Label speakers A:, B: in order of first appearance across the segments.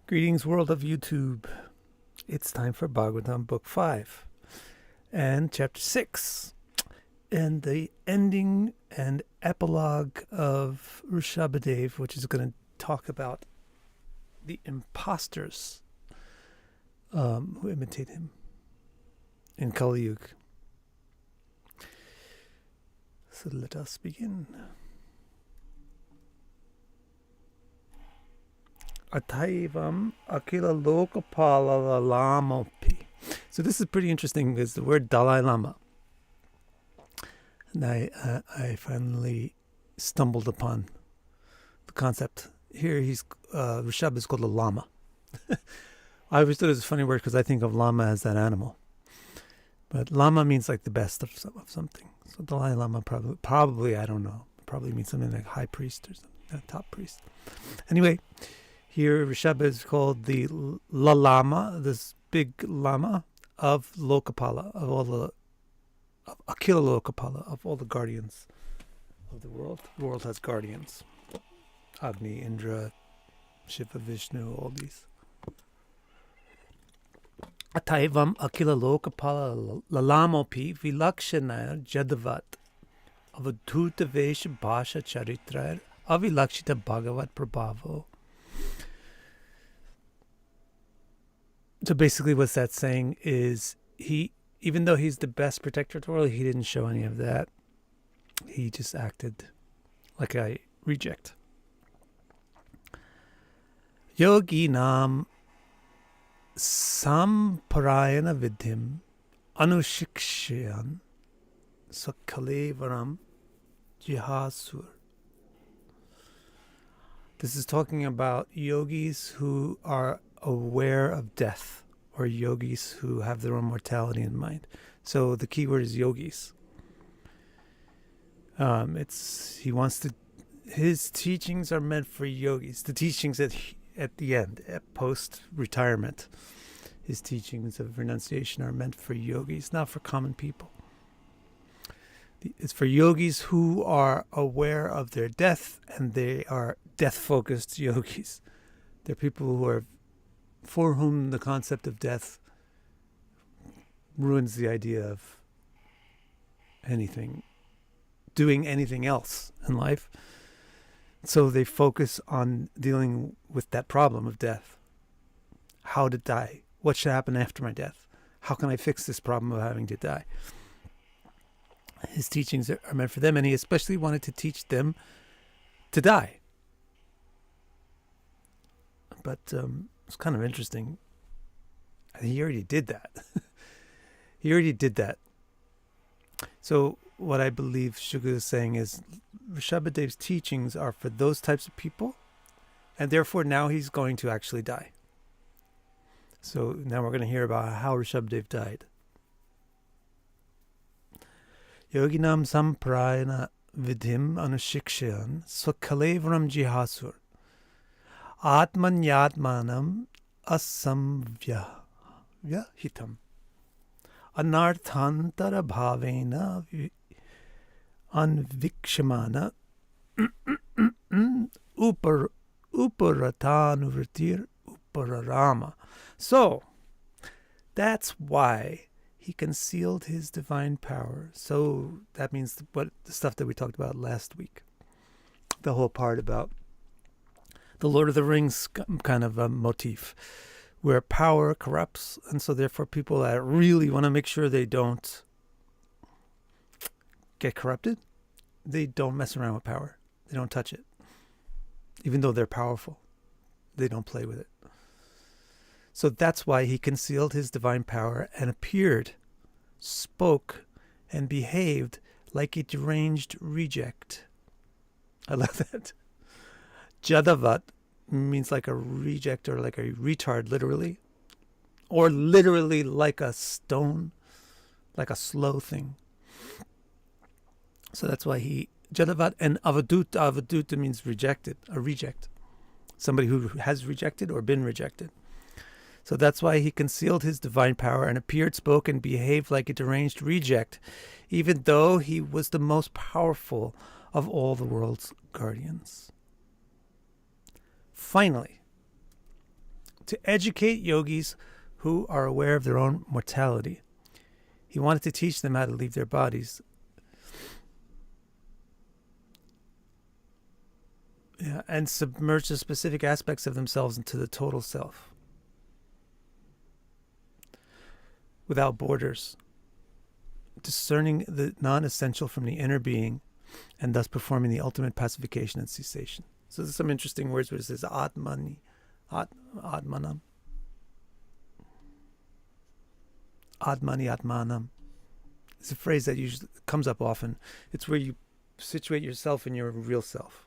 A: Greetings, world of YouTube. It's time for Bhagavatam, Book 5 and Chapter 6, and the ending and epilogue of Rishabhadev, which is going to talk about the imposters who imitate him in Kali-Yuga. So let us begin. Ataivam Akila Lokapala Lamapi. So this is pretty interesting because the word Dalai Lama. And I finally stumbled upon the concept. Here Rishabh is called a llama. I always thought it was a funny word because I think of llama as that animal. But lama means like the best of something. So Dalai Lama probably I don't know. Probably means something like high priest or something, top priest. Anyway, here Rishabha is called the Lama, this big lama of Lokapala, of Akila Lokapala, of all the guardians of the world. The world has guardians. Agni, Indra, Shiva, Vishnu, all these. Ataivam Akila Lokapala Lalamopi Vilakshanaya Jadavat Avadhuta Vesha Bhasha Charitra Avilakshita Bhagavat Prabhavo. So basically what's that saying is even though he's the best protector of the world, he didn't show any of that. He just acted like a reject. Yogi nam samparayana vidhim anushikshyan sakalevaram jihasur. This is talking about yogis who are aware of death, or yogis who have their own mortality in mind. So the key word is yogis. His teachings are meant for yogis. The teachings at the end, at post-retirement, his teachings of renunciation are meant for yogis, not for common people. It's for yogis who are aware of their death, and they are death-focused yogis. They're people for whom the concept of death ruins the idea of doing anything else in life. So they focus on dealing with that problem of death. How to die? What should happen after my death? How can I fix this problem of having to die? His teachings are meant for them, and he especially wanted to teach them to die. But it's kind of interesting. He already did that. So what I believe Shuga is saying is Rishabhadev's teachings are for those types of people, and therefore now he's going to actually die. So now we're going to hear about how Rishabhadev died. Yoginam samprayana vidhim anushikshyan swakalevaram jihasur Atmanyatmanam asamvyahitam anarthantara bhavena anvikshamana uparatanuvritir upararama. So that's why he concealed his divine power. So that means the stuff that we talked about last week. The whole part about the Lord of the Rings kind of a motif, where power corrupts, and so therefore people that really want to make sure they don't get corrupted, they don't mess around with power. They don't touch it. Even though they're powerful, they don't play with it. So that's why he concealed his divine power and appeared, spoke, and behaved like a deranged reject. I love that. Jadavat means like a reject or like a retard, literally. Or literally like a stone, like a slow thing. So that's why Jadavat and Avaduta means rejected, a reject. Somebody who has rejected or been rejected. So that's why he concealed his divine power and appeared, spoke, and behaved like a deranged reject, even though he was the most powerful of all the world's guardians. Finally, to educate yogis who are aware of their own mortality. He wanted to teach them how to leave their bodies. Yeah, and submerge the specific aspects of themselves into the total self, without borders, discerning the non-essential from the inner being, and thus performing the ultimate pacification and cessation. So there's some interesting words where it says Atmanam. Atmani, Atmanam. It's a phrase that usually comes up often. It's where you situate yourself in your real self.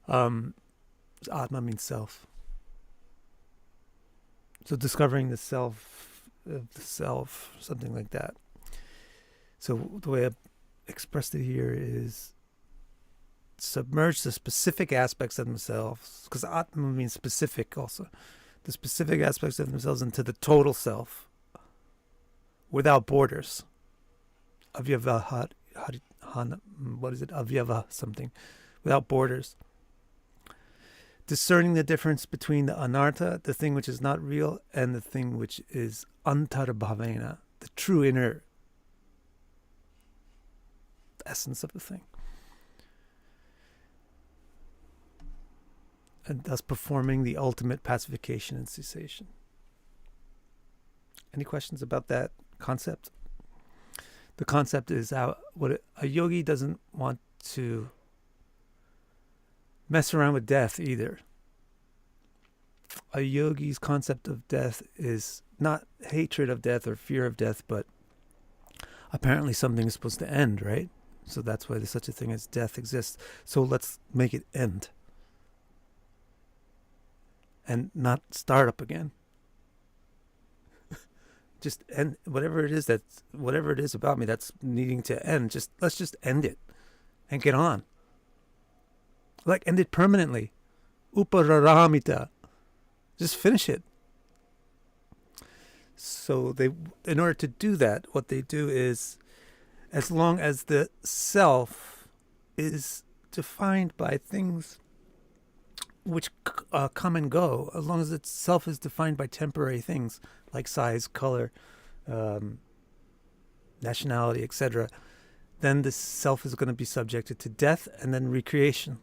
A: Atma means self. So discovering the self of the self, something like that. So the way I've expressed it here is submerge the specific aspects of themselves, because Atma means specific also, the specific aspects of themselves into the total self, without borders. Avyava, what is it? Avyava something, without borders. Discerning the difference between the anartha, the thing which is not real, and the thing which is antarbhavena, the true inner essence of the thing. And thus performing the ultimate pacification and cessation. Any questions about that concept? The concept is how a yogi doesn't want to mess around with death either. A yogi's concept of death is not hatred of death or fear of death, but apparently something is supposed to end, right? So that's why there's such a thing as death exists. So let's make it end. And not start up again. Just end whatever it is about me that's needing to end. Let's just end it and get on. Like end it permanently. Upararamita. Just finish it. So in order to do that, what they do is, as long as the self is defined by things which come and go, as long as itself is defined by temporary things like size, color, nationality, etc., then the self is going to be subjected to death and then recreation.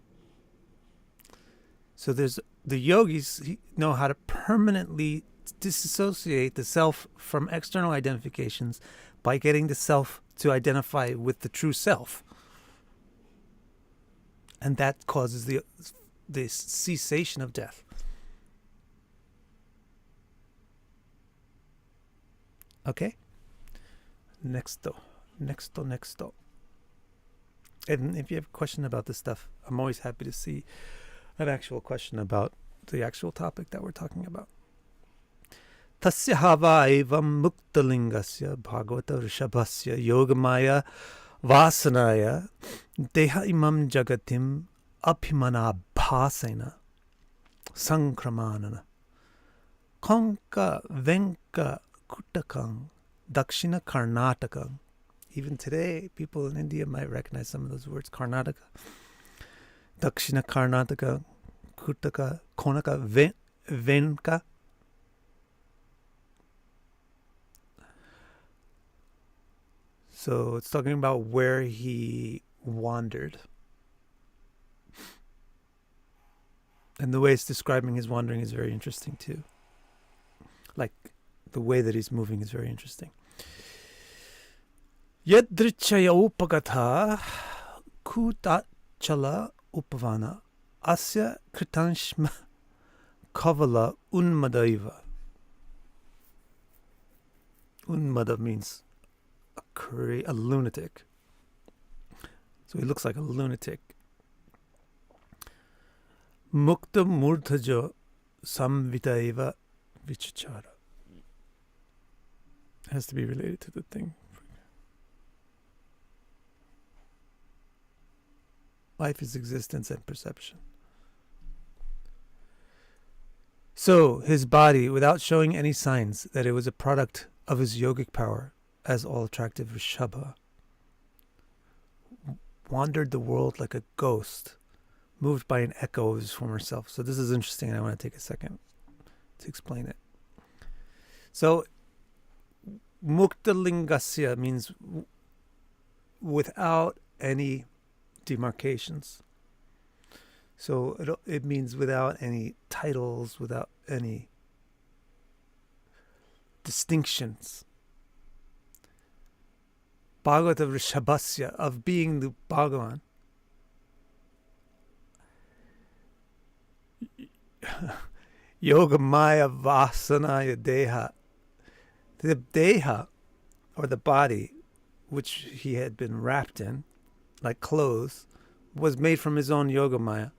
A: So the yogis know how to permanently disassociate the self from external identifications by getting the self to identify with the true self. And that causes the cessation of death. Okay? Next. And if you have a question about this stuff, I'm always happy to see an actual question about the actual topic that we're talking about. Tasya hava evam muktalingasya bhagavata rishabhasya yogamaya vasanaya deha imam jagatim abhimana bhasena sankramanana konka venka kutakang dakshina karnatakang. Even today, people in India might recognize some of those words. Karnataka, Dakshina Karnataka, Kutaka, Konaka, Venka. So it's talking about where he wandered. And the way it's describing his wandering is very interesting too. Like the way that he's moving is very interesting. Yadrichaya upagatha kutachala upavana asya kritanshma kavala unmadaiva. Unmada means a lunatic. So he looks like a lunatic. Mukta murdhajo samvitaiva vichachara. Has to be related to the thing. Life is existence and perception. So his body, without showing any signs that it was a product of his yogic power, as all-attractive Rishabha, wandered the world like a ghost, moved by an echo of his former self. So this is interesting, and I want to take a second to explain it. So, Muktalingasya means without any demarcations. So it means without any titles, without any distinctions. Bhagavata Rishabhasya, of being the Bhagavan. Yoga Maya Vasanaya Deha. The Deha, or the body, which he had been wrapped in, like clothes, was made from his own Yoga Maya.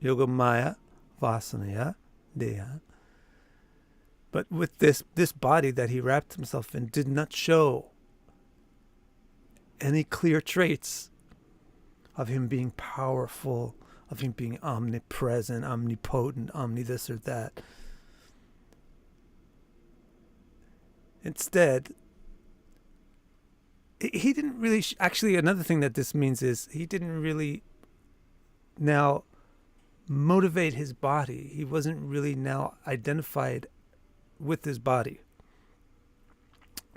A: Yoga Maya Vasanaya Deha. But with this body that he wrapped himself in did not show any clear traits of him being powerful, of him being omnipresent, omnipotent, omni this or that. Instead, he didn't really... actually, another thing that this means is he didn't really now motivate his body. He wasn't really now identified with his body.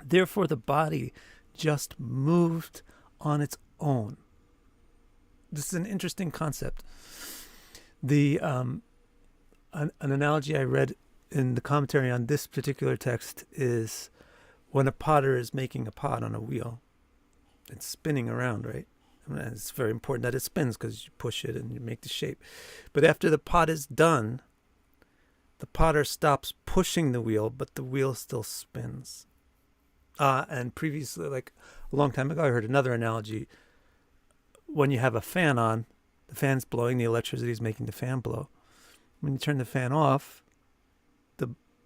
A: Therefore, the body just moved on its own. This is an interesting concept. An analogy I read in the commentary on this particular text is when a potter is making a pot on a wheel. It's spinning around, right? I mean, it's very important that it spins because you push it and you make the shape. But after the pot is done, the potter stops pushing the wheel, but the wheel still spins. And previously, like a long time ago, I heard another analogy. When you have a fan on, the fan's blowing, the electricity is making the fan blow. When you turn the fan off,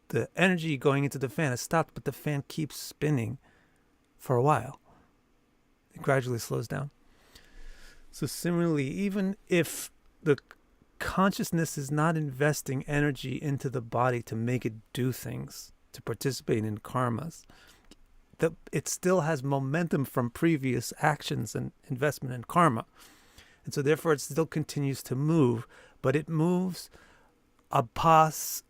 A: the energy going into the fan has stopped, but the fan keeps spinning for a while. It gradually slows down. So similarly, even if the consciousness is not investing energy into the body to make it do things, to participate in karmas, it still has momentum from previous actions and investment in karma. And so therefore it still continues to move, but it moves abhimanabhasa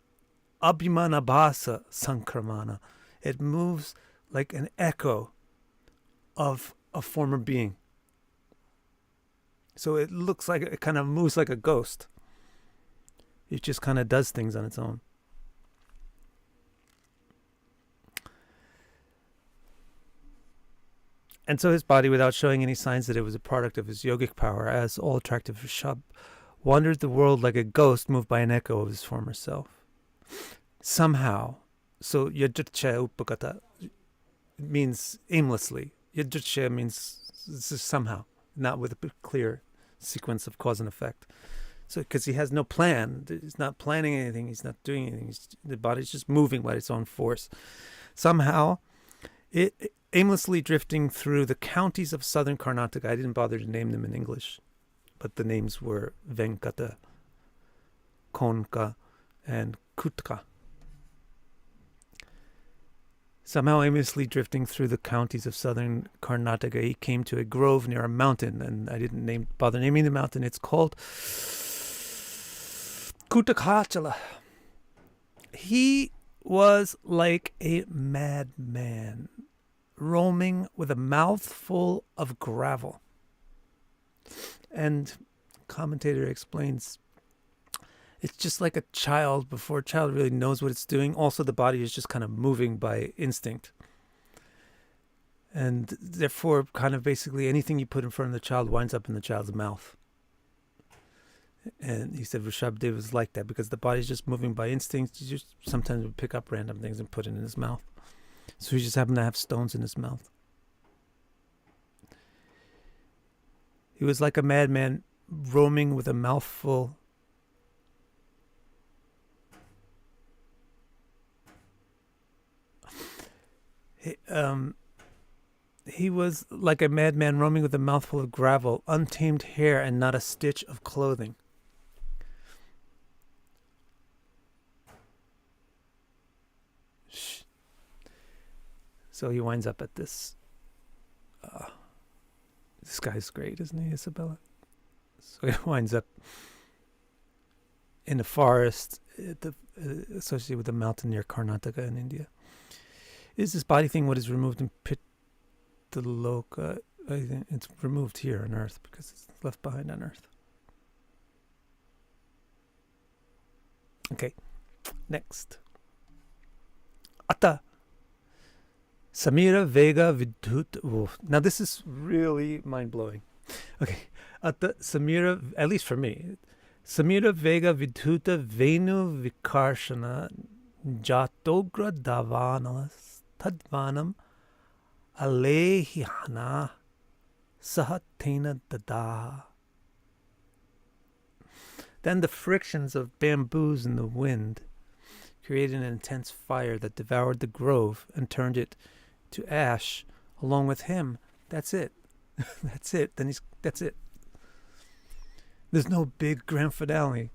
A: sankramana. It moves like an echo of a former being. So it looks like it kind of moves like a ghost. It just kind of does things on its own. And so his body, without showing any signs that it was a product of his yogic power, as all attractive Rishabh, wandered the world like a ghost moved by an echo of his former self. Somehow, so yajutcha upakata means aimlessly. Yajutcha means somehow, not with a clear sequence of cause and effect. So, because he has no plan, he's not planning anything, he's not doing anything, the body's just moving by its own force. Somehow, it aimlessly drifting through the counties of southern Karnataka. I didn't bother to name them in English, but the names were Venkata, Konka, and Kutka. Somehow aimlessly drifting through the counties of southern Karnataka, he came to a grove near a mountain, and I didn't bother naming the mountain. It's called Kutakachala. He was like a madman, roaming with a mouthful of gravel. And commentator explains, it's just like a child before a child really knows what it's doing. Also, the body is just kind of moving by instinct. And therefore, kind of basically anything you put in front of the child winds up in the child's mouth. And he said Rishabhadev was like that because the body's just moving by instinct. He just sometimes would pick up random things and put it in his mouth. So he just happened to have stones in his mouth. He was like a madman roaming with a mouthful He was like a madman roaming with a mouthful of gravel, untamed hair, and not a stitch of clothing. So he winds up at this. This guy's great, isn't he, Isabella? So he winds up in the forest, at the associated with a mountain near Karnataka in India. Is this body thing what is removed in Pitaloka? I think it's removed here on Earth because it's left behind on Earth. Okay, next. Atta Samira Vega Vidhut. Oh, now this is really mind-blowing. Okay, Atta Samira, at least for me, Samira Vega Vidhuta Venu Vikarshana Jatogra Davanas Tadvanam Alehihana Sahatena Dada. Then the frictions of bamboos in the wind created an intense fire that devoured the grove and turned it to ash along with him. That's it. That's it. That's it. There's no big grand finale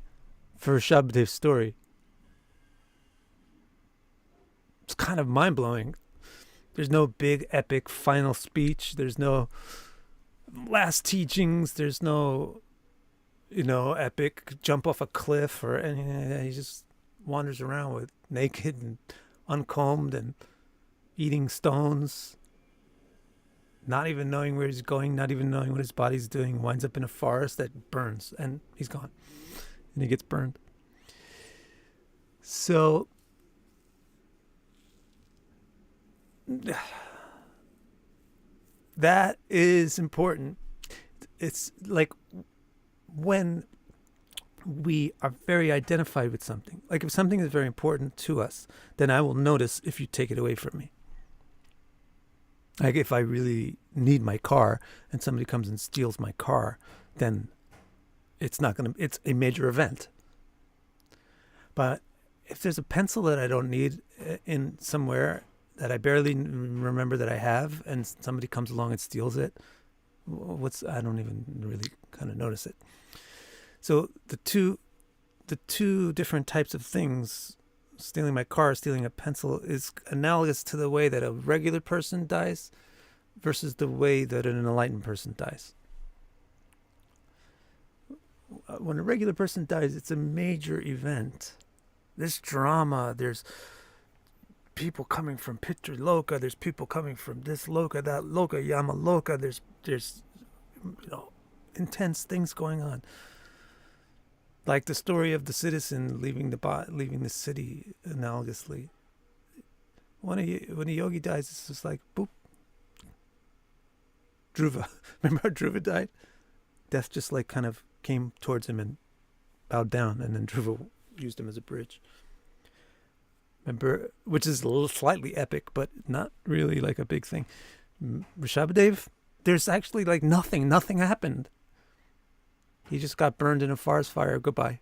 A: for Rishabhadev's story. It's kind of mind-blowing. There's no big epic final speech. There's no last teachings. There's no, epic jump off a cliff or anything. He just wanders around with naked and uncombed and eating stones, not even knowing where he's going, not even knowing what his body's doing, winds up in a forest that burns, and he's gone. And he gets burned. So that is important. It's like when we are very identified with something. Like if something is very important to us, then I will notice if you take it away from me. Like if I really need my car and somebody comes and steals my car, then it's a major event. But if there's a pencil that I don't need in somewhere that I barely remember that I have, and somebody comes along and steals it, I don't even really kind of notice it. So the two different types of things, stealing my car, stealing a pencil, is analogous to the way that a regular person dies versus the way that an enlightened person dies. When a regular person dies, it's a major event. There's drama, there's people coming from Pitraloka, there's people coming from this loka, that loka, yama loka, there's intense things going on. Like the story of the citizen leaving the city, analogously. When a yogi dies, it's just like, boop. Dhruva. Remember how Dhruva died? Death just like kind of came towards him and bowed down, and then Dhruva used him as a bridge. Remember, which is a little slightly epic, but not really like a big thing. Rishabhadev, there's actually like nothing happened. He just got burned in a forest fire. Goodbye.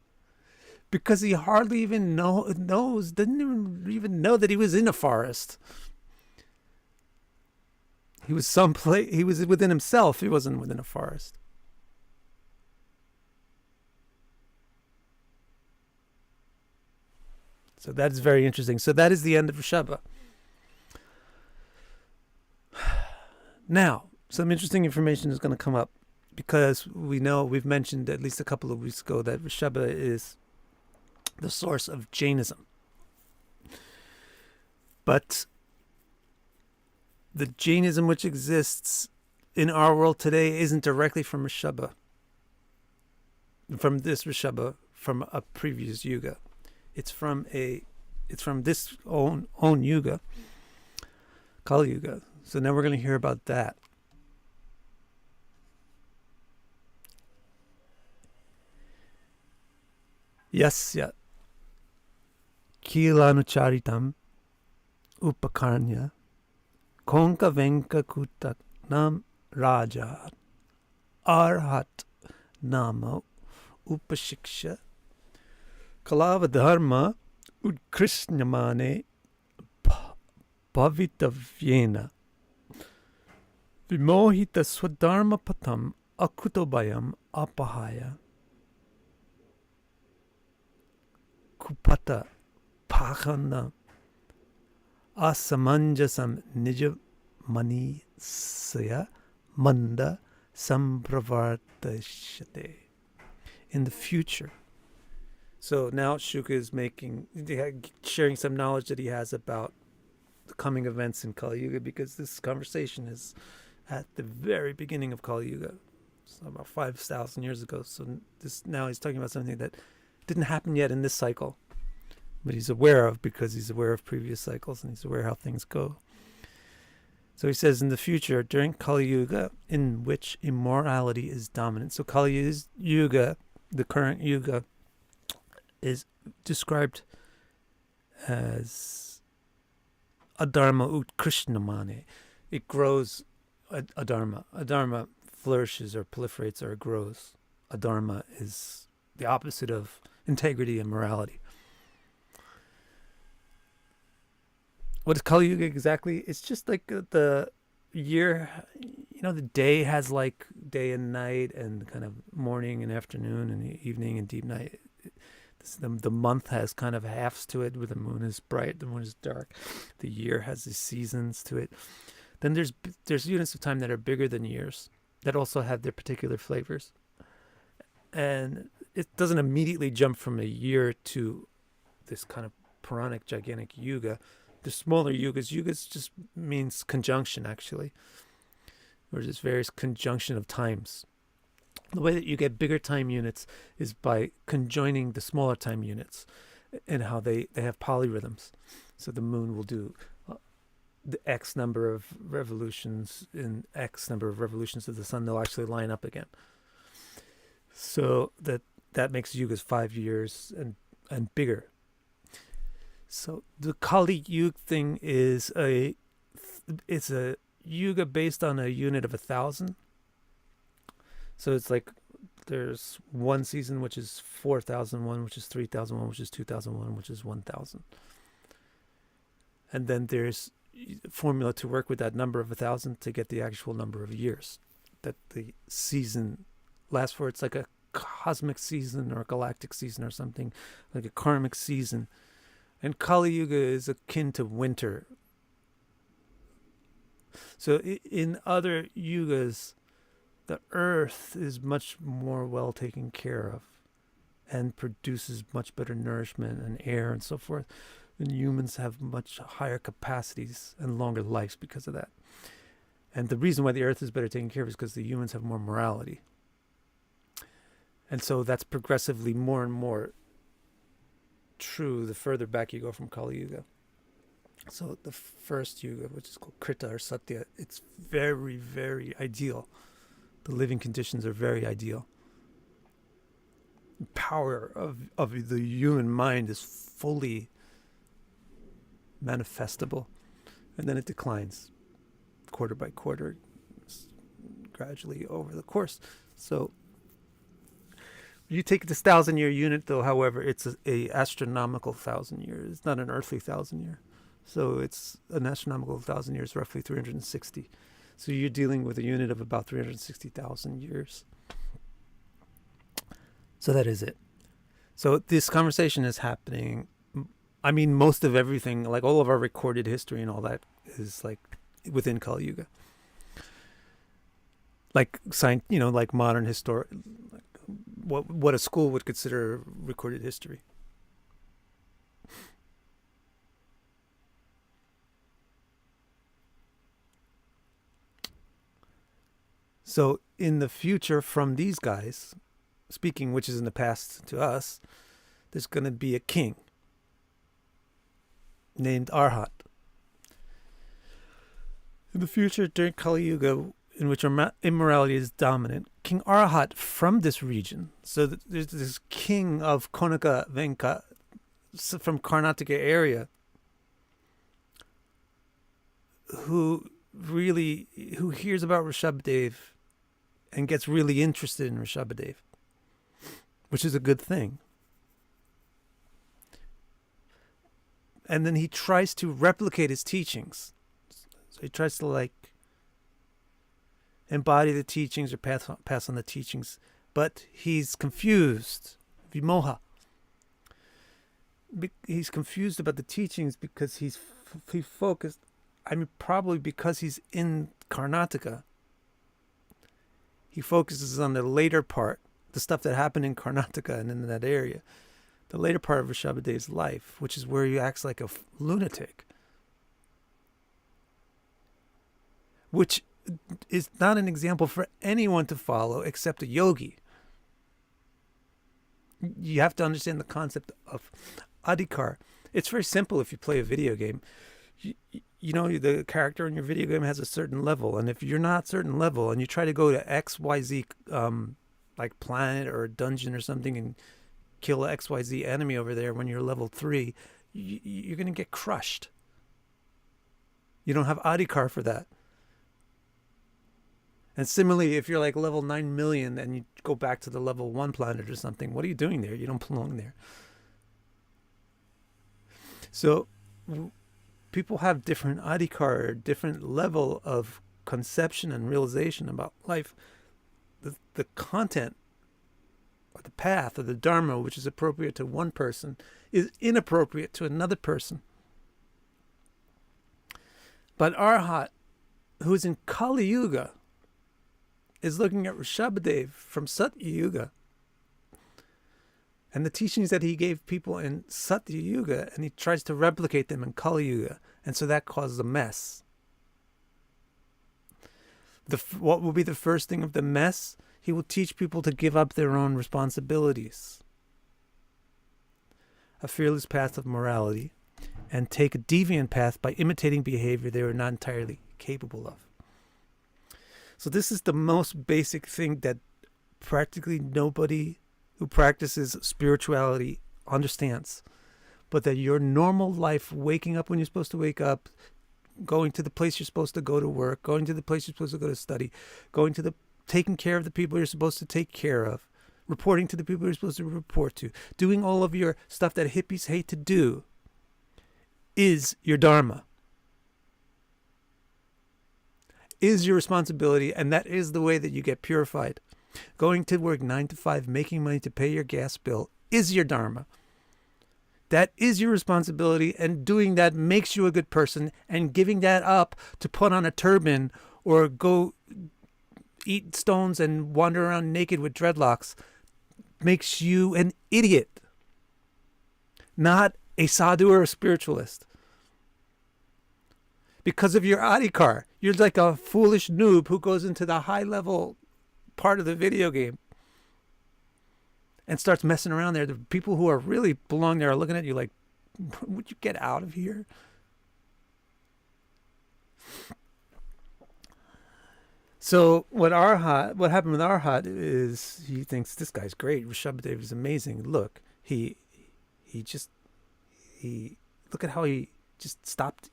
A: Because he hardly even didn't even know that he was in a forest. He was someplace. He was within himself. He wasn't within a forest. So that is very interesting. So that is the end of Rishabha. Now, some interesting information is going to come up. Because we've mentioned at least a couple of weeks ago that Rishabha is the source of Jainism. But the Jainism which exists in our world today isn't directly from Rishabha. From this Rishabha, from a previous yuga. It's from this own yuga, Kali-Yuga. So now we're going to hear about that. Yasya Kilanucharitam Upakarnya Konka Venka Kutaknam Raja Arhat Nama Upashiksha Kalavadharma Udkrishnamane Bhavitavyena Vimohita Swadharma Patam Akutobayam Apahaya Kupata Pakana Asamanjasam Nija Mani Saya Manda Sampravartashate. In the future, So now Shuka is sharing some knowledge that he has about the coming events in Kali-Yuga, because this conversation is at the very beginning of Kali-Yuga, so about 5,000 years ago. So now he's talking about something that didn't happen yet in this cycle, but he's aware of because he's aware of previous cycles and he's aware how things go. So he says, in the future, during Kali-Yuga, in which immorality is dominant. So Kali-Yuga, the current Yuga, is described as adharma utkrishnamane. It grows adharma. Adharma flourishes or proliferates or grows. Adharma is the opposite of integrity and morality. What is Kali Yuga exactly? It's just like the year, the day has like day and night and kind of morning and afternoon and evening and deep night. The month has kind of halves to it, where the moon is bright, the moon is dark. The year has the seasons to it. Then there's units of time that are bigger than years that also have their particular flavors. And it doesn't immediately jump from a year to this kind of Puranic gigantic yuga. The smaller yugas just means conjunction, actually. Or just various conjunction of times. The way that you get bigger time units is by conjoining the smaller time units and how they have polyrhythms. So the moon will do the X number of revolutions in X number of revolutions of the sun. They'll actually line up again. So that makes yugas 5 years and bigger. So the Kali Yuga thing it's a yuga based on a unit of 1,000. So it's like there's one season which is 4,001, which is 3,001, which is 2,001, which is 1,000. And then there's a formula to work with that number of 1,000 to get the actual number of years that the season lasts for. It's like a cosmic season or a galactic season or something, like a karmic season. And Kali Yuga is akin to winter. So in other yugas, the earth is much more well taken care of and produces much better nourishment and air and so forth. And humans have much higher capacities and longer lives because of that. And the reason why the earth is better taken care of is because the humans have more morality. And so that's progressively more and more true the further back you go from Kali Yuga. So the first yuga, which is called Krita or Satya, it's very, very ideal. The living conditions are very ideal. The power of the human mind is fully manifestable. And then it declines quarter by quarter, gradually over the course. So you take this 1,000-year unit, though, however, it's a astronomical 1,000 years. It's not an earthly 1,000 year. So it's an astronomical 1,000 years, roughly 360. So you're dealing with a unit of about 360,000 years. So that is it. So this conversation is happening. I mean, most of everything, like all of our recorded history and all that, is like within Kali Yuga. Like like modern historic, like what a school would consider recorded history. So in the future, from these guys speaking, which is in the past to us, there's going to be a king named Arhat. In the future, during Kali Yuga, in which immorality is dominant, King Arhat from this region, so there's this king of Konaka Venka from Karnataka area, who hears about Rishabhadev and gets really interested in Rishabhadev, which is a good thing. And then he tries to replicate his teachings. So he tries to embody the teachings or pass on the teachings, but he's confused. Vimoha. He's confused about the teachings because he focused. Probably because he's in Karnataka. He focuses on the later part, the stuff that happened in Karnataka and in that area. the later part of Rishabhadev's life, which is where he acts like a lunatic, which is not an example for anyone to follow except a yogi. You have to understand the concept of adhikar. It's very simple if you play a video game. You know, the character in your video game has a certain level, and if you're not certain level and you try to go to XYZ like planet or a dungeon or something and kill a XYZ enemy over there when you're level 3, you're going to get crushed. You don't have adhikar for that. And similarly, if you're like level 9 million and you go back to the level 1 planet or something, what are you doing there? You don't belong there. So people have different adhikar, different level of conception and realization about life. The content or the path or the dharma, which is appropriate to one person, is inappropriate to another person. But Arhat, who's in Kali-Yuga, is looking at Rishabhadev from Satya Yuga and the teachings that he gave people in Satya Yuga, and he tries to replicate them in Kali Yuga, and so that causes a mess. What will be the first thing of the mess? He will teach people to give up their own responsibilities, a fearless path of morality, and take a deviant path by imitating behavior they were not entirely capable of. So this is the most basic thing that practically nobody who practices spirituality understands. But that your normal life, waking up when you're supposed to wake up, going to the place you're supposed to go to work, going to the place you're supposed to go to study, taking care of the people you're supposed to take care of, reporting to the people you're supposed to report to, doing all of your stuff that hippies hate to do, is your dharma. Is your responsibility, and that is the way that you get purified. Going to work 9 to 5, making money to pay your gas bill is your dharma. That is your responsibility, and doing that makes you a good person, and giving that up to put on a turban or go eat stones and wander around naked with dreadlocks makes you an idiot, not a sadhu or a spiritualist. Because of your adhikar, you're like a foolish noob who goes into the high-level part of the video game and starts messing around there. The people who are really belong there are looking at you like, would you get out of here? So what happened with Arhat is he thinks this guy's great. Rishabhadev is amazing. Look, he look at how he just stopped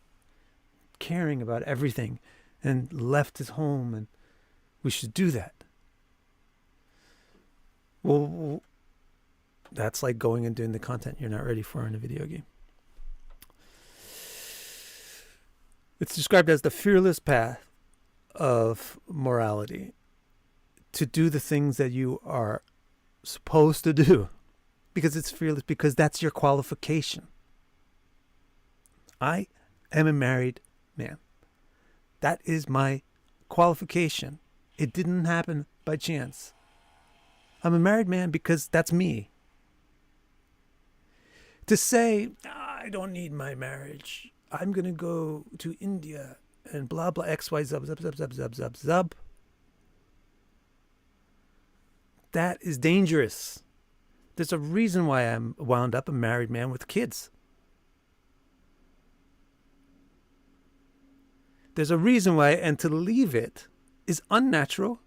A: caring about everything and left his home, and we should do that. Well, that's like going and doing the content you're not ready for in a video game. It's described as the fearless path of morality, to do the things that you are supposed to do because it's fearless, because that's your qualification. I am a married man. That is my qualification. It didn't happen by chance. I'm a married man because that's me. To say, I don't need my marriage, I'm going to go to India and blah, blah, X, Y, zub, zub, zub, zub, zub, zub, zub. That is dangerous. There's a reason why I'm wound up a married man with kids. There's a reason why, and to leave it is unnatural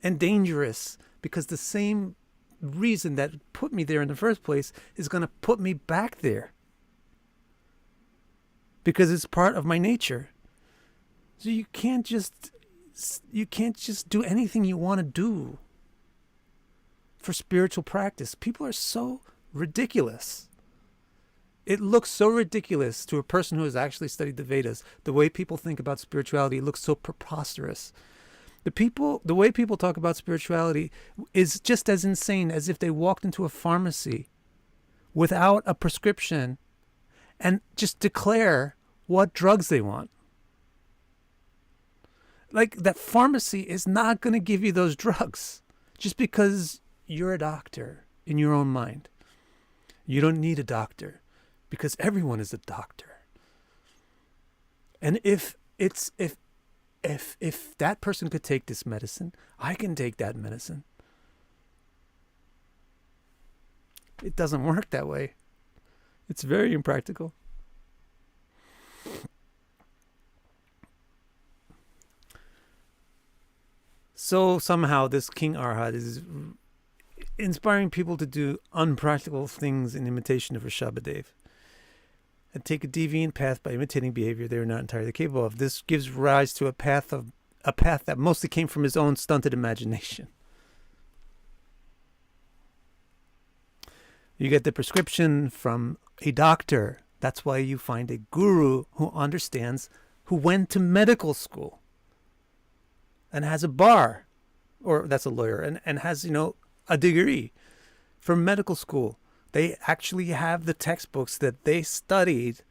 A: and dangerous, because the same reason that put me there in the first place is going to put me back there, because it's part of my nature. So you can't just do anything you want to do for spiritual practice. People are so ridiculous. It looks so ridiculous to a person who has actually studied the Vedas. The way people think about spirituality looks so preposterous. The way people talk about spirituality is just as insane as if they walked into a pharmacy without a prescription and just declare what drugs they want. Like, that pharmacy is not going to give you those drugs just because you're a doctor in your own mind. You don't need a doctor because everyone is a doctor. And if that person could take this medicine, I can take that medicine. It doesn't work that way. It's very impractical. So somehow this King Arhat is inspiring people to do unpractical things in imitation of Rishabhadev and take a deviant path by imitating behavior they are not entirely capable of. This gives rise to a path that mostly came from his own stunted imagination. You get the prescription from a doctor. That's why you find a guru who understands, who went to medical school and has a bar, or that's a lawyer, and has, a degree from medical school. They actually have the textbooks that they studied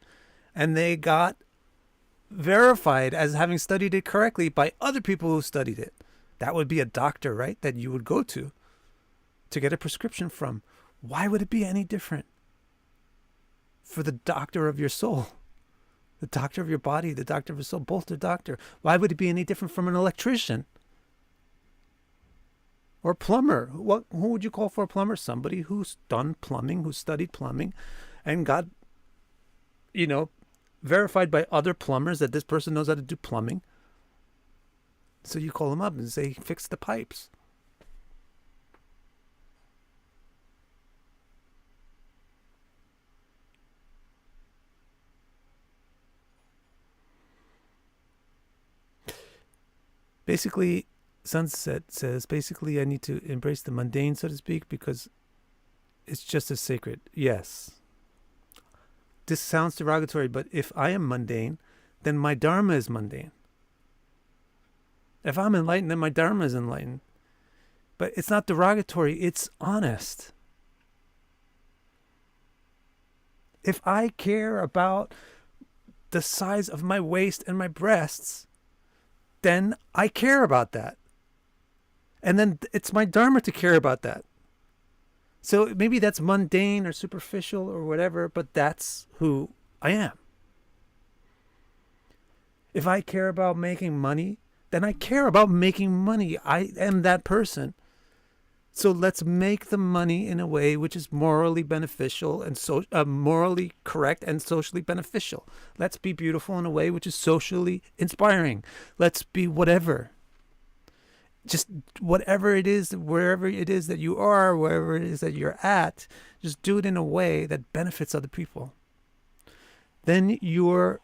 A: and they got verified as having studied it correctly by other people who studied it. That would be a doctor, right? That you would go to get a prescription from. Why would it be any different for the doctor of your soul? The doctor of your body, the doctor of your soul, both the doctor. Why would it be any different from an electrician? Or plumber? Who would you call for a plumber? Somebody who's done plumbing, who studied plumbing, and got, verified by other plumbers that this person knows how to do plumbing. So you call him up and say, fix the pipes. Basically, Sunset says, I need to embrace the mundane, so to speak, because it's just as sacred. Yes. This sounds derogatory, but if I am mundane, then my dharma is mundane. If I'm enlightened, then my dharma is enlightened. But it's not derogatory, it's honest. If I care about the size of my waist and my breasts, then I care about that. And then it's my dharma to care about that. So maybe that's mundane or superficial or whatever, but that's who I am. If I care about making money, then I care about making money. I am that person. So let's make the money in a way which is morally beneficial and morally correct and socially beneficial. Let's be beautiful in a way which is socially inspiring. Let's be whatever. Just whatever it is, wherever it is that you are, wherever it is that you're at, just do it in a way that benefits other people. Then your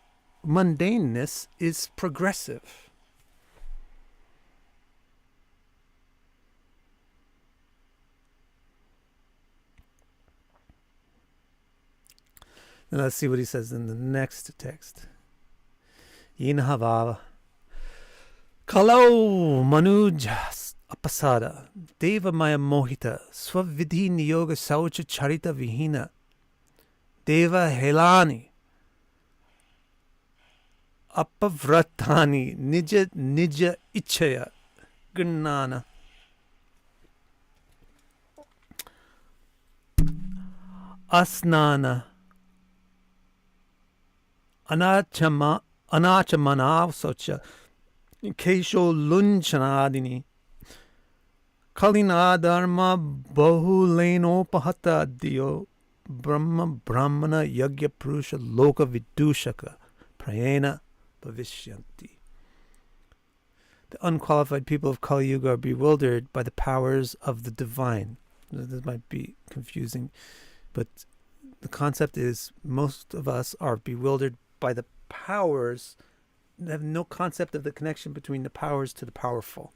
A: mundaneness is progressive. And let's see what he says in the next text. Yinhava Kalau manujas apasada deva maya mohita swavidhi niyoga saucha charita vihina deva helani apavratani nija ichaya gnana asnana anachamanav socha Kesho lunchanadini Kalina dharma bahuleno pahata diyo brahmana yagya purusha loka vidushaka prayena bhavishyanti. The unqualified people of Kali-Yuga are bewildered by the powers of the divine. This might be confusing, but the concept is most of us are bewildered by the powers, have no concept of the connection between the powers to the powerful.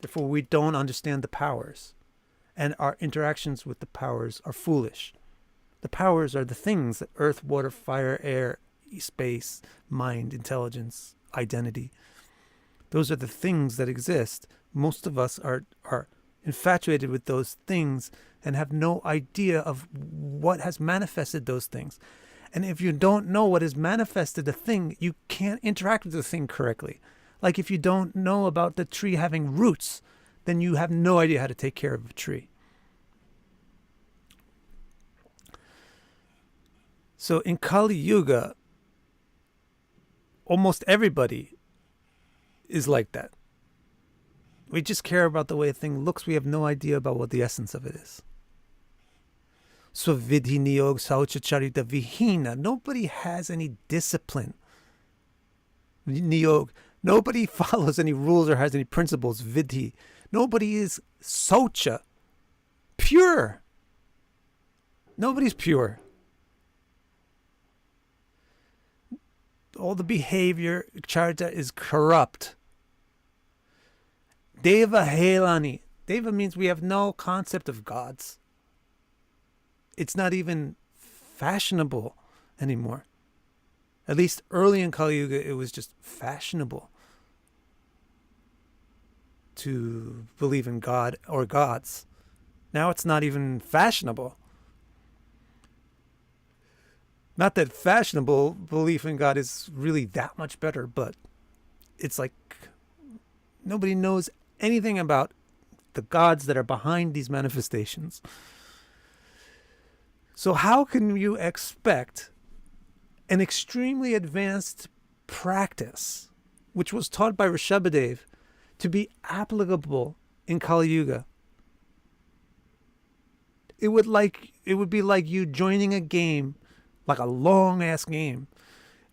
A: Therefore, we don't understand the powers, and our interactions with the powers are foolish. The powers are the things that earth, water, fire, air, space, mind, intelligence, identity. Those are the things that exist. Most of us are infatuated with those things and have no idea of what has manifested those things. And if you don't know what has manifested a thing, you can't interact with the thing correctly. Like if you don't know about the tree having roots, then you have no idea how to take care of a tree. So in Kali Yuga, almost everybody is like that. We just care about the way a thing looks. We have no idea about what the essence of it is. So vidhi niyog saucha charita vihina. Nobody has any discipline. Niyog. Nobody follows any rules or has any principles. Vidhi. Nobody is saucha. Pure. Nobody's pure. All the behavior, charita, is corrupt. Deva helani. Deva means we have no concept of gods. It's not even fashionable anymore. At least early in Kali Yuga, it was just fashionable to believe in God or gods. Now it's not even fashionable. Not that fashionable belief in God is really that much better, but it's like nobody knows anything about the gods that are behind these manifestations. So how can you expect an extremely advanced practice, which was taught by Rishabhadev, to be applicable in Kali Yuga? It would be like you joining a game, like a long ass game,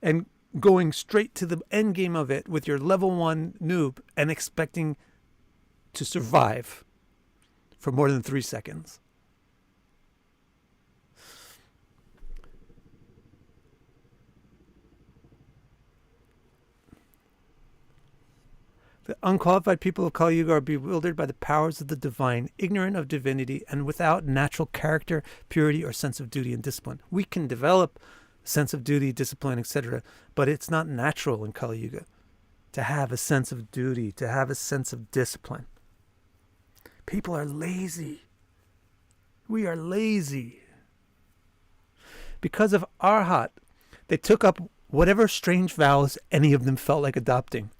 A: and going straight to the end game of it with your level 1 noob and expecting to survive for more than 3 seconds. The unqualified people of Kali Yuga are bewildered by the powers of the divine, ignorant of divinity, and without natural character, purity, or sense of duty and discipline. We can develop sense of duty, discipline, etc., but it's not natural in Kali Yuga to have a sense of duty, to have a sense of discipline. People are lazy. We are lazy. Because of Arhat, they took up whatever strange vows any of them felt like adopting.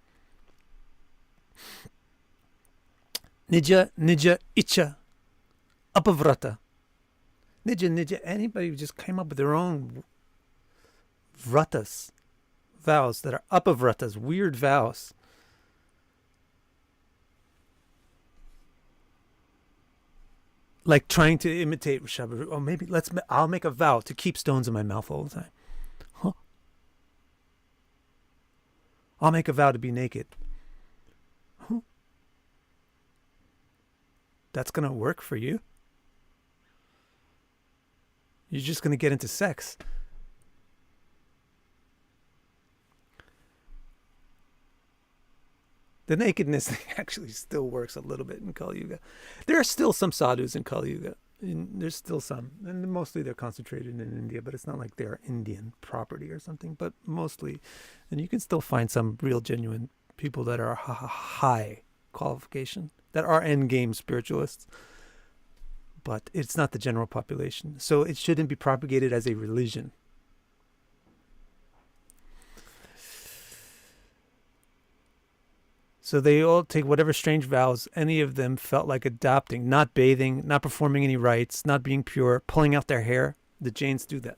A: Nija, nija, icha, apavrata. Nija, anybody who just came up with their own vratas, vows that are apavratas, weird vows. Like trying to imitate Rishabhadev. Or maybe I'll make a vow to keep stones in my mouth all the time. Huh? I'll make a vow to be naked. Huh? That's going to work for you? You're just going to get into sex. The nakedness thing actually still works a little bit in Kali Yuga. There are still some sadhus in Kali Yuga. There's still some. And mostly they're concentrated in India, but it's not like they're Indian property or something. But mostly, and you can still find some real genuine people that are high qualification, that are endgame spiritualists. But it's not the general population. So it shouldn't be propagated as a religion. So they all take whatever strange vows any of them felt like adopting, not bathing, not performing any rites, not being pure, pulling out their hair. The Jains do that.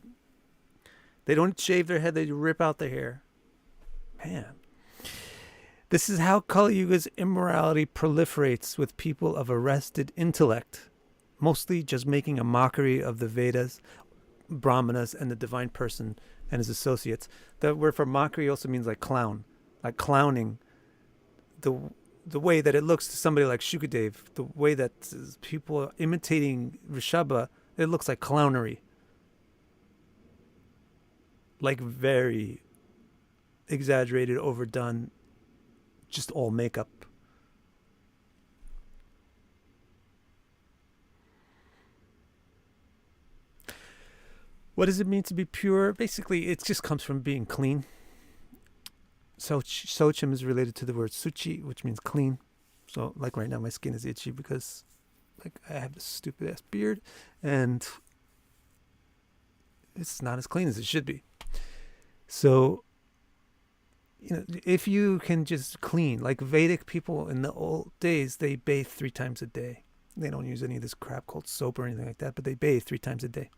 A: They don't shave their head, they rip out their hair. Man. This is how Kali Yuga's immorality proliferates with people of arrested intellect, mostly just making a mockery of the Vedas, Brahmanas, and the divine person and his associates. The word for mockery also means like clown, like clowning. The way that it looks to somebody like Shukadev, the way that people are imitating Rishabha, it looks like clownery. Like very exaggerated, overdone, just all makeup. What does it mean to be pure? Basically, it just comes from being clean. Sochim is related to the word suchi, which means clean. So, like right now, my skin is itchy because, like, I have this stupid ass beard, and it's not as clean as it should be. So, if you can just clean, like Vedic people in the old days, they bathe 3 times a day. They don't use any of this crap called soap or anything like that, but they bathe 3 times a day.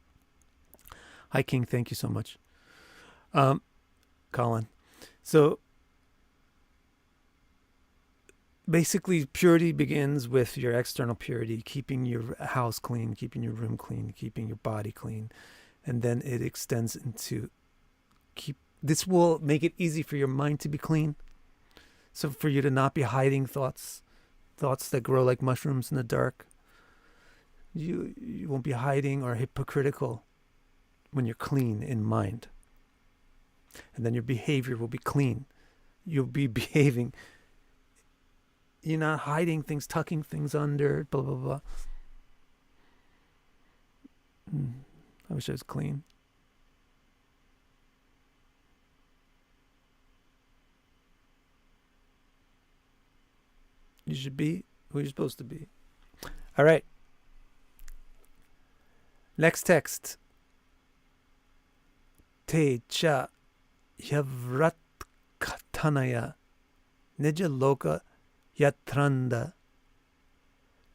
A: Hi, King. Thank you so much. Colin. So basically, purity begins with your external purity, keeping your house clean, keeping your room clean, keeping your body clean. And then it extends into this will make it easy for your mind to be clean. So for you to not be hiding thoughts that grow like mushrooms in the dark. You won't be hiding or hypocritical when you're clean in mind. And then your behavior will be clean. You'll be behaving. You're not hiding things, tucking things under, blah, blah, blah. I wish I was clean. You should be who you're supposed to be. All right. Next text. Te cha yavrat katanaya nija loka yatranda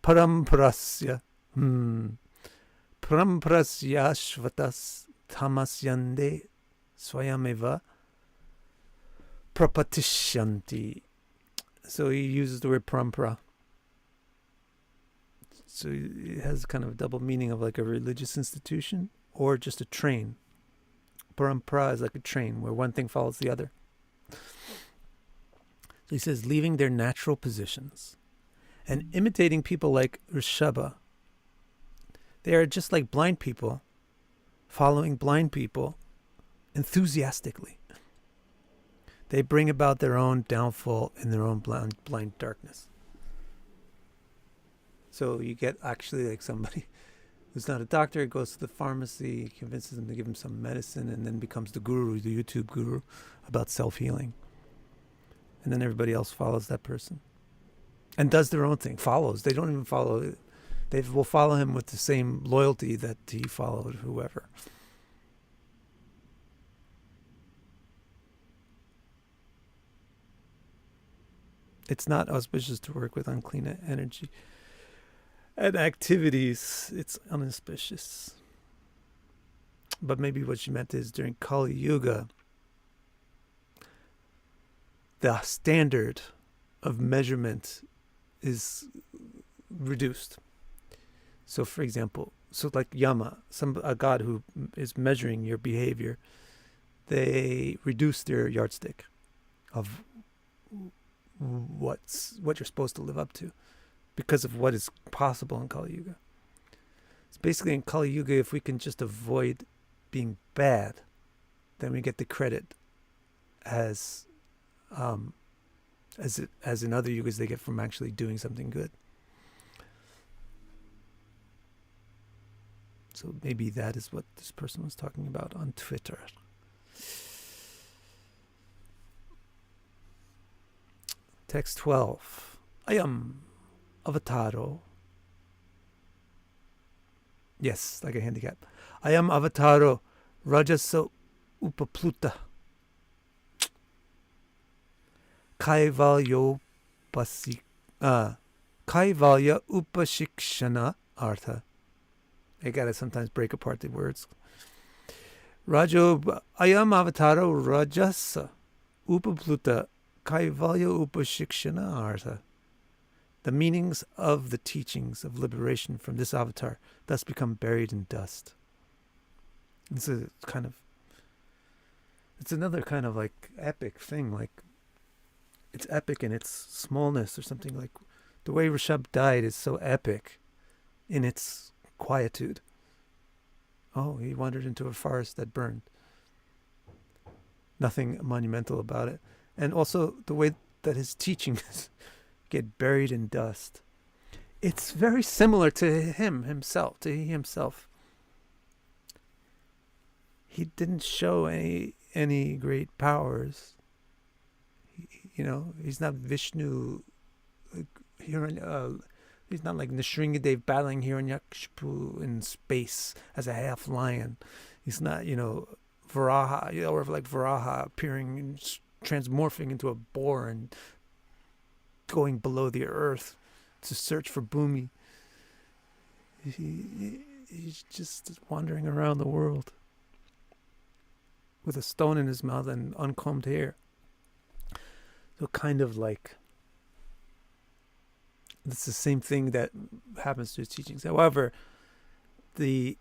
A: paramprasya paramprasya shvatas tamasyande swayameva prapatisyanti. So he uses the word parampara. So it has kind of a double meaning of like a religious institution or just a train. Parampara is like a train where one thing follows the other. So he says, leaving their natural positions and imitating people like Rishabha. They are just like blind people, following blind people enthusiastically. They bring about their own downfall in their own blind darkness. So you get actually like somebody who's not a doctor, goes to the pharmacy, convinces them to give him some medicine, and then becomes the guru, the YouTube guru about self-healing. And then everybody else follows that person and does their own thing, follows. They don't even follow. They will follow him with the same loyalty that he followed whoever. It's not auspicious to work with unclean energy and activities. It's unauspicious. But maybe what she meant is during Kali-Yuga, the standard of measurement is reduced. So, for example, like Yama, a god who is measuring your behavior, they reduce their yardstick of what you're supposed to live up to because of what is possible in Kali Yuga. It's basically in Kali Yuga, if we can just avoid being bad, then we get the credit as in other yugas they get from actually doing something good. So maybe that is what this person was talking about on Twitter. Text 12. Ayam avataro. Yes, like a handicap. Ayam avataro rajasa upapluta. Kaivalya upashikshana artha. I gotta sometimes break apart the words. Ayam avataro rajasa upapluta. Kaivalya upashikshana artha. The meanings of the teachings of liberation from this avatar thus become buried in dust. It's another kind of like epic thing. Like it's epic in its smallness or something. Like the way Rishabh died is so epic in its quietude. Oh, he wandered into a forest that burned. Nothing monumental about it. And also the way that his teachings get buried in dust. It's very similar to himself. He didn't show any great powers. He's not Vishnu. He's not like Nrsingadev battling Hiranyakashipu in space as a half lion. He's not, Varaha, or like Varaha appearing and transmorphing into a boar and going below the earth to search for Bhumi. He's just wandering around the world. with a stone in his mouth and uncombed hair. So kind of like, it's the same thing that happens to his teachings. However, the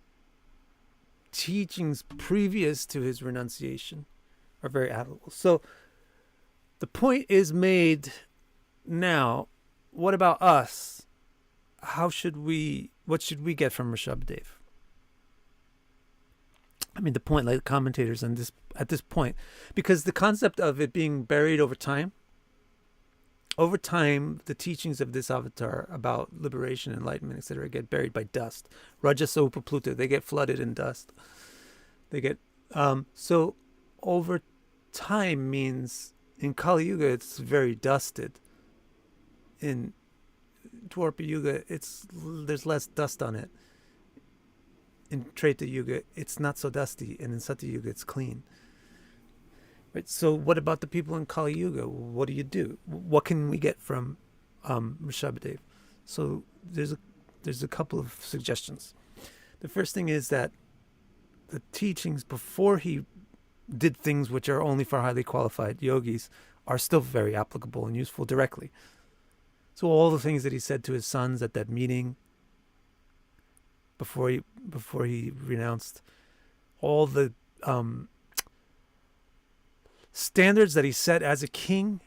A: teachings previous to his renunciation are very applicable. So the point is made now. What about us? What should we get from Rishabhadev? I mean, the point, like commentators on this at this point, because the concept of it being buried over time, the teachings of this avatar about liberation, enlightenment, etc., get buried by dust. Rajasa Upapluta, they get flooded in dust. They get so over time means in Kali Yuga it's very dusted. In Dwarpa Yuga there's less dust on it. In Treta Yuga it's not so dusty, and in Satya Yuga it's clean. Right. So what about the people in Kali Yuga? What do you do? What can we get from Rishabhadev? So there's a couple of suggestions. The first thing is that the teachings before he did things which are only for highly qualified yogis are still very applicable and useful directly. So all the things that he said to his sons at that meeting before he renounced, all the standards that he set as a king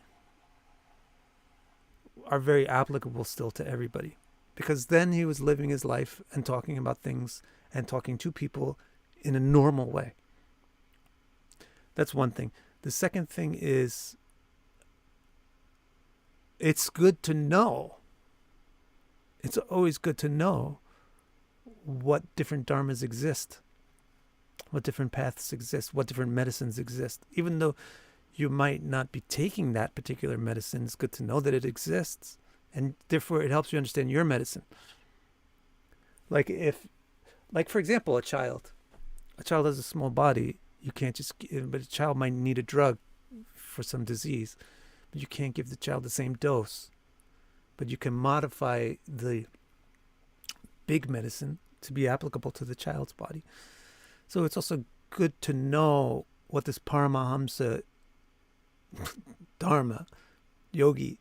A: are very applicable still to everybody, because then he was living his life and talking about things and talking to people in a normal way. That's one thing. The second thing is, it's good to know. It's always good to know what different dharmas exist, what different paths exist, what different medicines exist. Even though you might not be taking that particular medicine, it's good to know that it exists, and therefore it helps you understand your medicine. Like for example, a child has a small body. You can't just, but a child might need a drug for some disease, but you can't give the child the same dose. But you can modify the big medicine to be applicable to the child's body. So it's also good to know what this Paramahamsa Dharma, yogi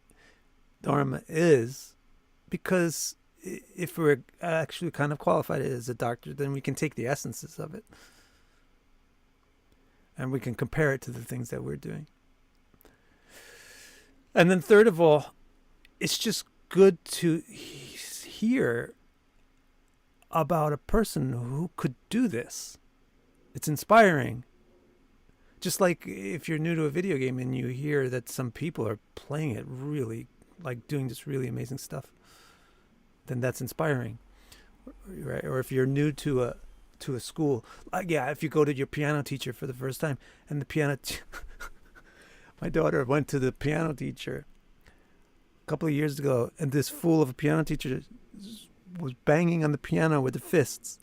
A: Dharma is, because if we're actually kind of qualified as a doctor, then we can take the essences of it and we can compare it to the things that we're doing. And then third of all, it's just good to hear about a person who could do this. It's inspiring. Just like if you're new to a video game and you hear that some people are playing it really, like doing this really amazing stuff, then that's inspiring, right? Or if you're new to a school, if you go to your piano teacher for the first time, and the my daughter went to the piano teacher a couple of years ago, and this fool of a piano teacher was banging on the piano with the fists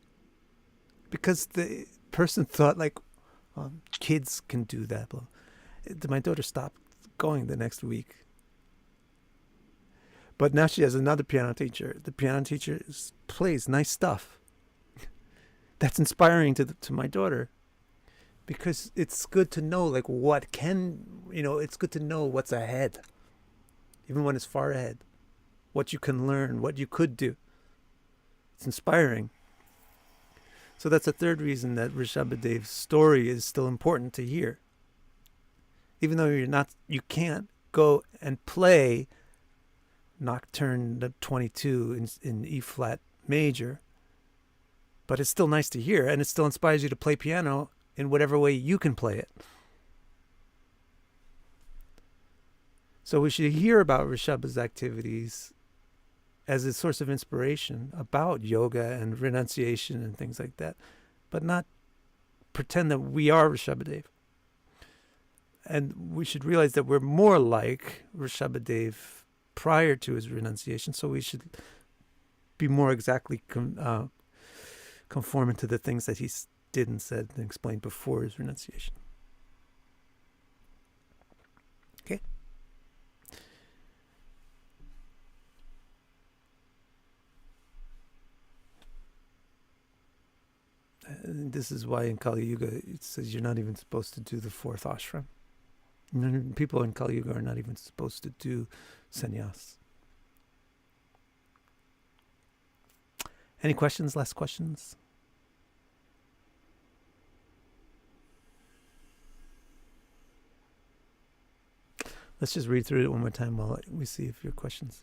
A: because the person thought like, kids can do that. My daughter stopped going the next week. But now she has another piano teacher. The piano teacher plays nice stuff. That's inspiring to my daughter, because it's good to know like it's good to know what's ahead, even when it's far ahead, what you can learn, what you could do. It's inspiring. So that's a third reason that Rishabhadev's story is still important to hear. Even though you can't go and play Nocturne 22 in E flat major, but it's still nice to hear, and it still inspires you to play piano in whatever way you can play it. So we should hear about Rishabha's activities as a source of inspiration about yoga and renunciation and things like that, but not pretend that we are Rishabhadev. And we should realize that we're more like Rishabhadev prior to his renunciation, so we should be more exactly conforming to the things that he did and said and explained before his renunciation. Okay? And this is why in Kali Yuga it says you're not even supposed to do the fourth ashram. People in Kali Yuga are not even supposed to do sannyas. Any questions? Last questions? Let's just read through it one more time while we see if your questions.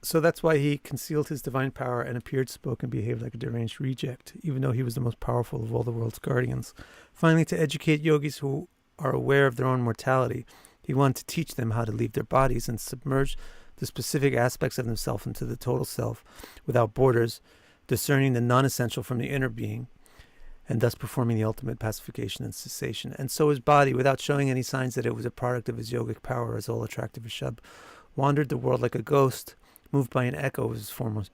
A: So that's why he concealed his divine power and appeared, spoke, and behaved like a deranged reject, even though he was the most powerful of all the world's guardians. Finally, to educate yogis who are aware of their own mortality, he wanted to teach them how to leave their bodies and submerge the specific aspects of themselves into the total self without borders, discerning the non-essential from the inner being, and thus performing the ultimate pacification and cessation. And so his body, without showing any signs that it was a product of his yogic power as all-attractive Rishabh, wandered the world like a ghost, moved by an echo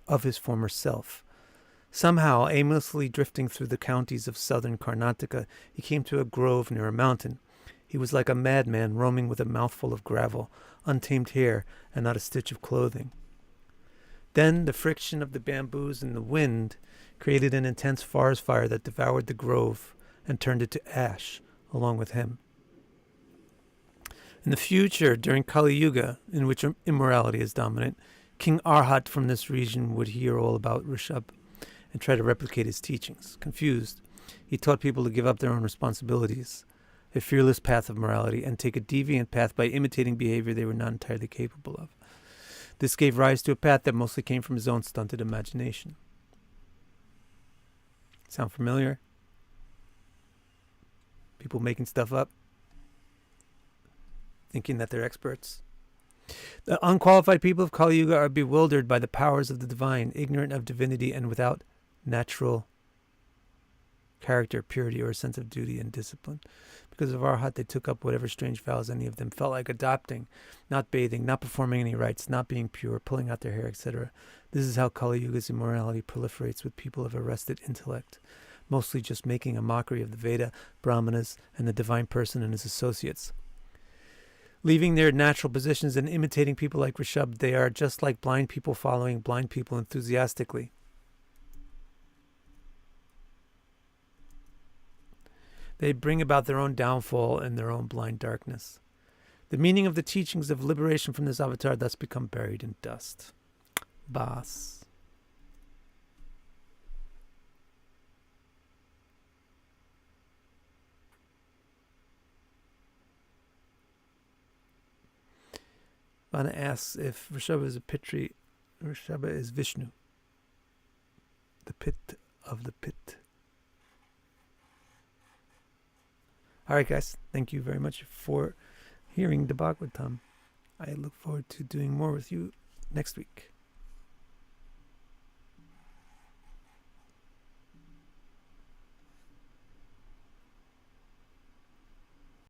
A: of his former self. Somehow, aimlessly drifting through the counties of southern Karnataka, he came to a grove near a mountain. He was like a madman roaming with a mouthful of gravel, untamed hair, and not a stitch of clothing. Then the friction of the bamboos and the wind created an intense forest fire that devoured the grove and turned it to ash along with him. In the future, during Kali Yuga, in which immorality is dominant, King Arhat from this region would hear all about Rishabh and try to replicate his teachings. Confused, he taught people to give up their own responsibilities, a fearless path of morality, and take a deviant path by imitating behavior they were not entirely capable of. This gave rise to a path that mostly came from his own stunted imagination. Sound familiar? People making stuff up, thinking that they're experts. The unqualified people of Kali Yuga are bewildered by the powers of the divine, ignorant of divinity, and without natural character, purity, or a sense of duty and discipline. Because of Arhat, they took up whatever strange vows any of them felt like adopting, not bathing, not performing any rites, not being pure, pulling out their hair, etc. This is how Kali Yuga's immorality proliferates with people of arrested intellect, mostly just making a mockery of the Veda, Brahmanas, and the divine person and his associates. Leaving their natural positions and imitating people like Rishabh, they are just like blind people following blind people enthusiastically. They bring about their own downfall and their own blind darkness. The meaning of the teachings of liberation from this avatar thus become buried in dust. Bas. Vana asks if Rishabha is a Pitri. Rishabha is Vishnu, the pit of the pit. All right, guys. Thank you very much for hearing the Bhagavatam. I look forward to doing more with you next week.